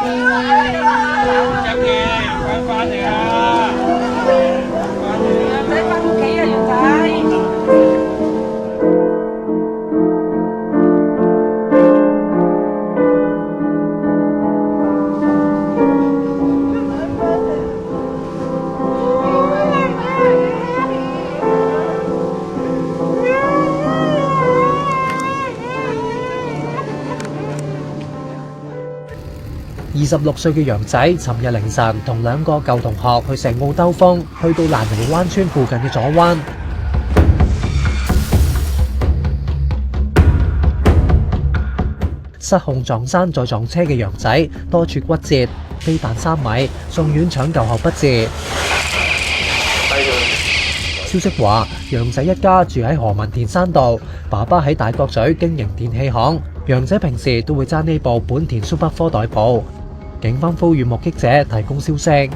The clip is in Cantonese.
執嘅，翻嚟啊！羊仔翻屋企啊，羊仔。26歲嘅楊仔，尋日凌晨同兩個舊同學去石澳兜風，去到蘭尼灣村附近嘅左灣，失控撞山再撞車嘅楊仔，多處骨折，飛彈3米，送院搶救後不治。消息話，楊仔一家住喺何文田山道，爸爸喺大角咀經營電器行，楊仔平時都會揸呢部本田 Super 4代步。警方呼籲目擊者提供消息。